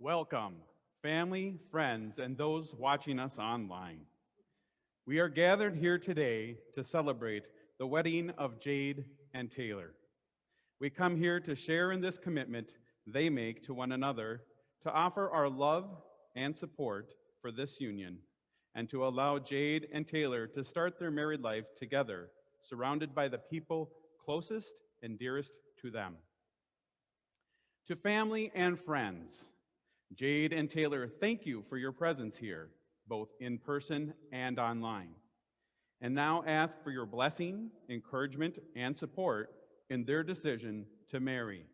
Welcome, family, friends, and those watching us online. We are gathered here today to celebrate the wedding of Jade and Taylor. We come here to share in this commitment they make to one another, to offer our love and support for this union, and to allow Jade and Taylor to start their married life together, surrounded by the people closest and dearest to them. To family and friends, Jade and Taylor, thank you for your presence here, both in person and online. And now ask for your blessing, encouragement, and support in their decision to marry.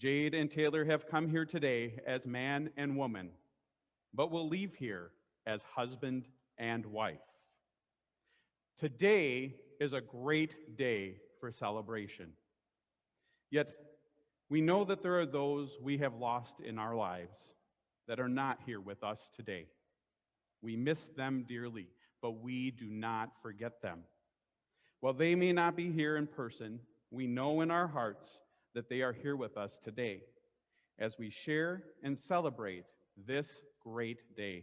Jade and Taylor have come here today as man and woman, but will leave here as husband and wife. Today is a great day for celebration. Yet, we know that there are those we have lost in our lives that are not here with us today. We miss them dearly, but we do not forget them. While they may not be here in person, we know in our hearts that they are here with us today as we share and celebrate this great day.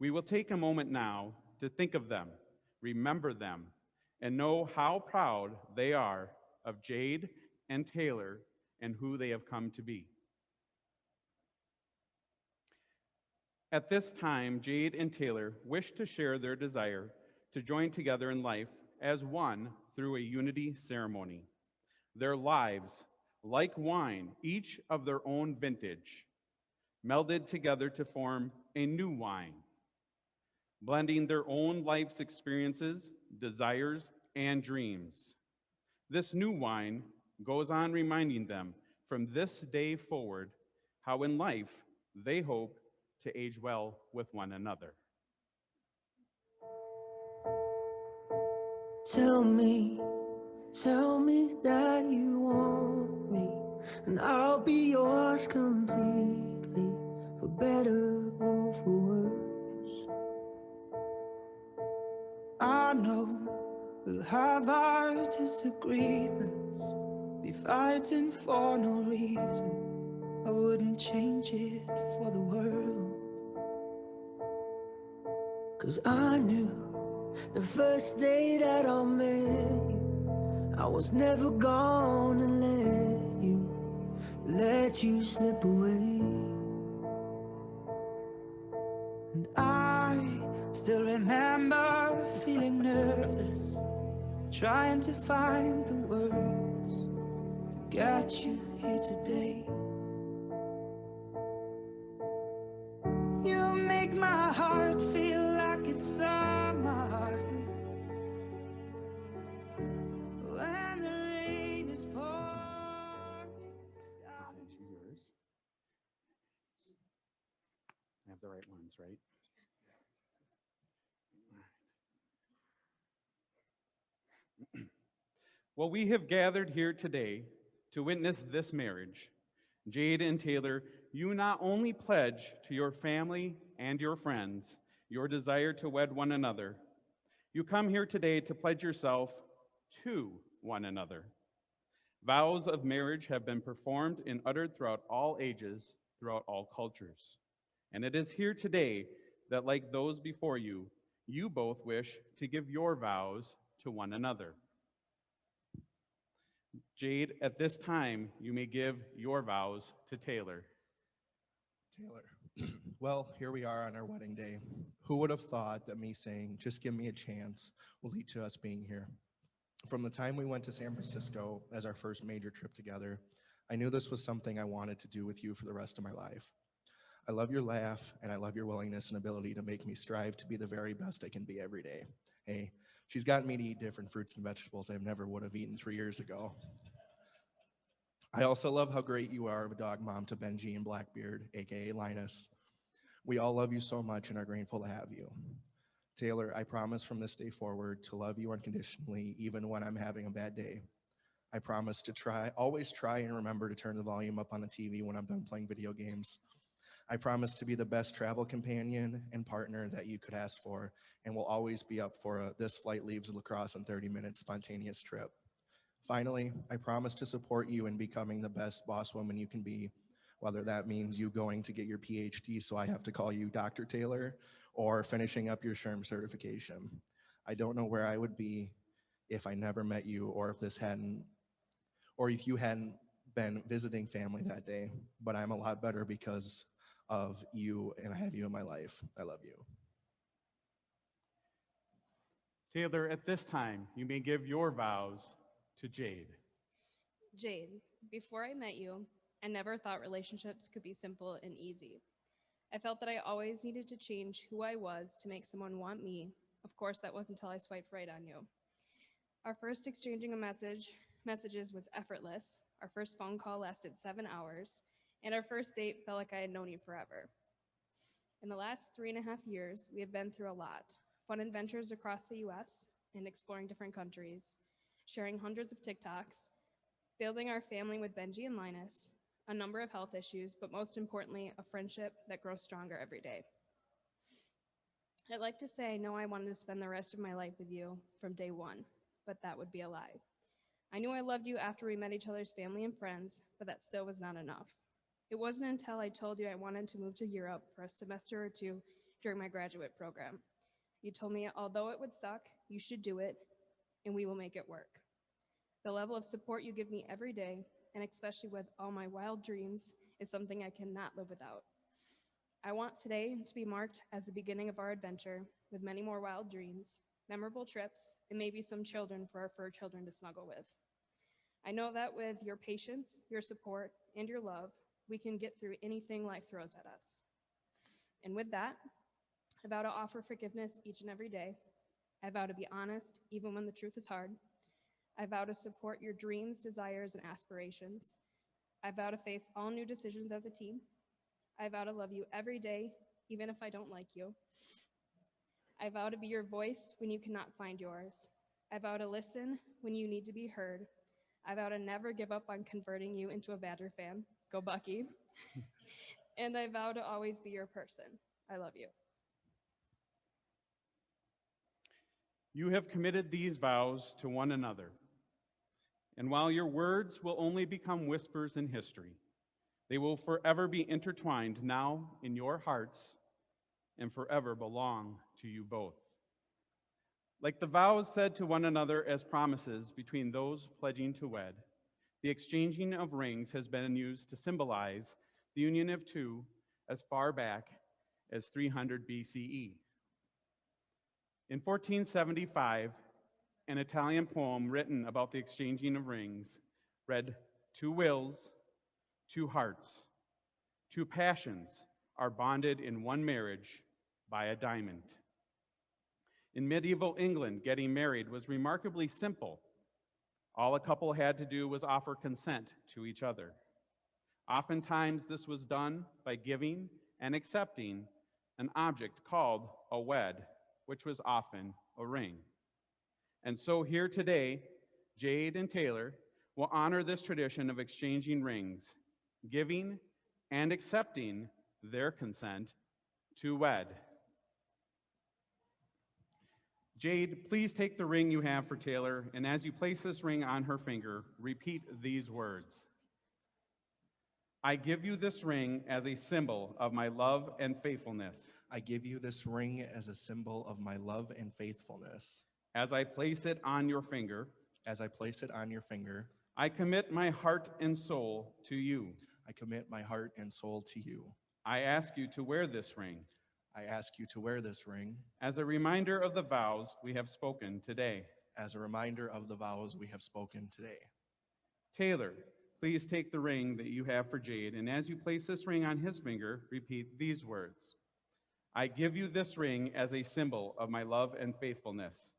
We will take a moment now to think of them, remember them, and know how proud they are of Jade and Taylor and who they have come to be. At this time, Jade and Taylor wish to share their desire to join together in life as one through a unity ceremony. Their lives, like wine, each of their own vintage, melded together to form a new wine, blending their own life's experiences, desires, and dreams. This new wine goes on reminding them from this day forward how in life they hope to age well with one another. Tell me, tell me that you want me, and I'll be yours completely, for better or for worse. I know we'll have our disagreements, be fighting for no reason. I wouldn't change it for the world. 'Cause I knew the first day that I met you, I was never gonna let you slip away. And I still remember feeling nervous, trying to find the words to get you here today. You make my heart feel like it's summer when the rain is pouring down. Yours. I have the right ones, right? Well, we have gathered here today to witness this marriage. Jade and Taylor, you not only pledge to your family and your friends your desire to wed one another, you come here today to pledge yourself to one another. Vows of marriage have been performed and uttered throughout all ages, throughout all cultures. And it is here today that, like those before you, you both wish to give your vows to one another. Jade, at this time, you may give your vows to Taylor. Taylor, well, here we are on our wedding day. Who would have thought that me saying, just give me a chance, will lead to us being here? From the time we went to San Francisco as our first major trip together, I knew this was something I wanted to do with you for the rest of my life. I love your laugh, and I love your willingness and ability to make me strive to be the very best I can be every day. Hey, she's gotten me to eat different fruits and vegetables I never would have eaten 3 years ago. I also love how great you are of a dog mom to Benji and Blackbeard, aka Linus. We all love you so much and are grateful to have you. Taylor, I promise from this day forward to love you unconditionally, even when I'm having a bad day. I promise to always try and remember to turn the volume up on the TV when I'm done playing video games. I promise to be the best travel companion and partner that you could ask for, and will always be up for a this flight leaves La Crosse in 30 minutes spontaneous trip. Finally, I promise to support you in becoming the best boss woman you can be, whether that means you going to get your PhD, so I have to call you Dr. Taylor, or finishing up your SHRM certification. I don't know where I would be if I never met you, or if you hadn't been visiting family that day, but I'm a lot better because of you, and I have you in my life. I love you. Taylor, at this time, you may give your vows to Jade. Jade, before I met you, I never thought relationships could be simple and easy. I felt that I always needed to change who I was to make someone want me. Of course, that wasn't until I swiped right on you. Our first exchanging of messages was effortless. Our first phone call lasted 7 hours, and our first date felt like I had known you forever. In the last 3.5 years, we have been through a lot. Fun adventures across the US and exploring different countries, sharing hundreds of TikToks, building our family with Benji and Linus, a number of health issues, but most importantly, a friendship that grows stronger every day. I'd like to say I know I wanted to spend the rest of my life with you from day one, but that would be a lie. I knew I loved you after we met each other's family and friends, but that still was not enough. It wasn't until I told you I wanted to move to Europe for a semester or two during my graduate program. You told me although it would suck, you should do it, and we will make it work. The level of support you give me every day, and especially with all my wild dreams, is something I cannot live without. I want today to be marked as the beginning of our adventure with many more wild dreams, memorable trips, and maybe some children for our fur children to snuggle with. I know that with your patience, your support, and your love, we can get through anything life throws at us. And with that, I vow to offer forgiveness each and every day. I vow to be honest, even when the truth is hard. I vow to support your dreams, desires, and aspirations. I vow to face all new decisions as a team. I vow to love you every day, even if I don't like you. I vow to be your voice when you cannot find yours. I vow to listen when you need to be heard. I vow to never give up on converting you into a Badger fan. Go Bucky. And I vow to always be your person. I love you. You have committed these vows to one another. And while your words will only become whispers in history, they will forever be intertwined now in your hearts and forever belong to you both. Like the vows said to one another as promises between those pledging to wed, the exchanging of rings has been used to symbolize the union of two as far back as 300 BCE. In 1475, an Italian poem written about the exchanging of rings read, "Two wills, two hearts, two passions are bonded in one marriage by a diamond." In medieval England, getting married was remarkably simple. All a couple had to do was offer consent to each other. Oftentimes, this was done by giving and accepting an object called a wed, which was often a ring. And so here today, Jade and Taylor will honor this tradition of exchanging rings, giving and accepting their consent to wed. Jade, please take the ring you have for Taylor, and as you place this ring on her finger, repeat these words. I give you this ring as a symbol of my love and faithfulness. I give you this ring as a symbol of my love and faithfulness. As I place it on your finger, As I place it on your finger, I commit my heart and soul to you. I commit my heart and soul to you. I ask you to wear this ring I ask you to wear this ring as a reminder of the vows we have spoken today. as a reminder of the vows we have spoken today. Taylor, please take the ring that you have for Jade, and as you place this ring on his finger, repeat these words. I give you this ring as a symbol of my love and faithfulness.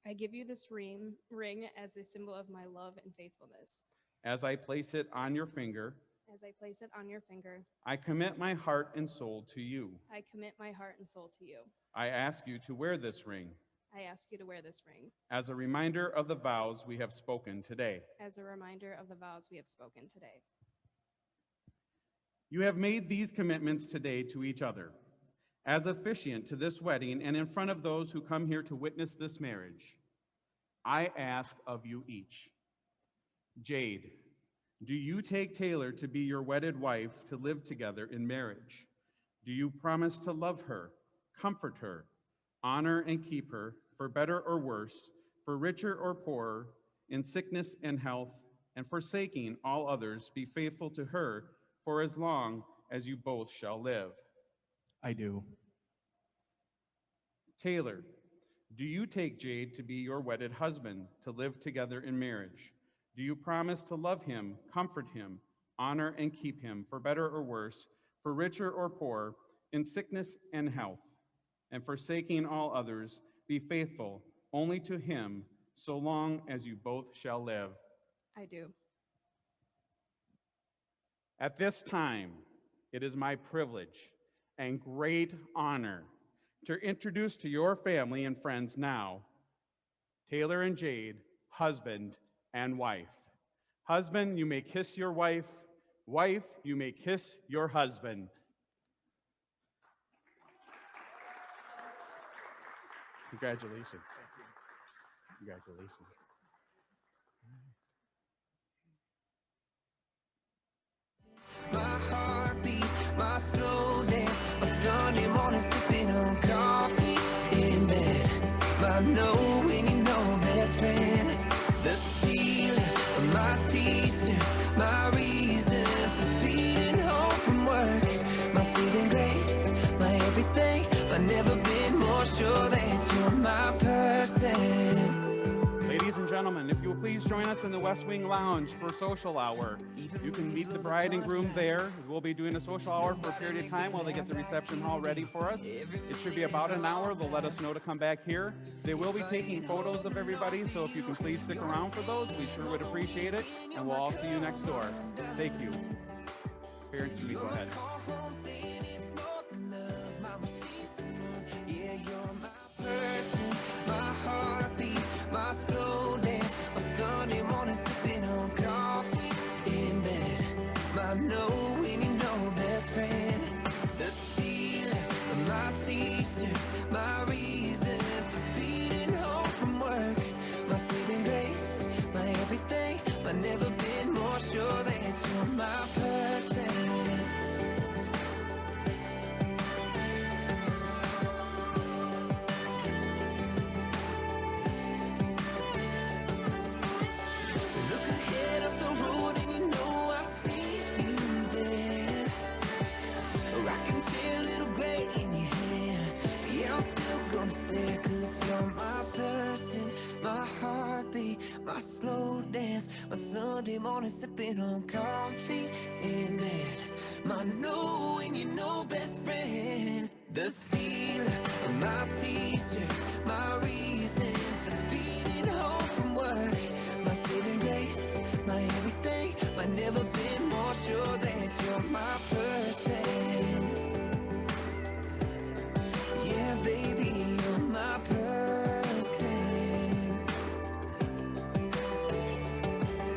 I give you this ring as a symbol of my love and faithfulness. As I place it on your finger, As I place it on your finger, I commit my heart and soul to you. I commit my heart and soul to you. I ask you to wear this ring I ask you to wear this ring as a reminder of the vows we have spoken today. as a reminder of the vows we have spoken today. You have made these commitments today to each other. As officiant to this wedding and in front of those who come here to witness this marriage, I ask of you each. Jade, Do you take Taylor to be your wedded wife to live together in marriage? Do you promise to love her, comfort her, honor and keep her, for better or worse, for richer or poorer, in sickness and health, and forsaking all others, be faithful to her for as long as you both shall live? I do. Taylor, do you take Jade to be your wedded husband to live together in marriage? Do you promise to love him, comfort him, honor and keep him, for better or worse, for richer or poor, in sickness and health, and forsaking all others, be faithful only to him, so long as you both shall live? I do. At this time, it is my privilege and great honor to introduce to your family and friends now, Taylor and Jade, husband and wife. Husband, you may kiss your wife. Wife, you may kiss your husband. Congratulations. Congratulations. My heartbeat, my slow dance, my Sunday morning sipping on coffee in bed. My knowing you know best friend, the steal of my t-shirts, my reason for speeding home from work, my saving grace, my everything. I've never been more sure that you're my person. Ladies and gentlemen, if you will please join us in the West Wing Lounge for social hour. You can meet the bride and groom there. We'll be doing a social hour for a period of time while they get the reception hall ready for us. It should be about an hour. They'll let us know to come back here. They will be taking photos of everybody, so if you can please stick around for those, we sure would appreciate it. And we'll all see you next door. Thank you. Parents, you may go ahead. My heartbeat, my slow dance, my Sunday morning sipping on coffee in bed. My knowing you know best friend, the steal of my t-shirts, my reason for speeding home from work, my saving grace, my everything. I've never been more sure that you're my person. Look ahead up the road and you know I see you there. Rocking chair, little gray in your hair. Yeah, I'm still gonna stay, 'cause you're my person. My heartbeat, my slow dance, my Sunday morning sipping on coffee in bed. My knowing you know best friend, the steal of my t-shirts, my reason for speeding home from work, my saving grace, my everything. I've never been more sure that you're my person.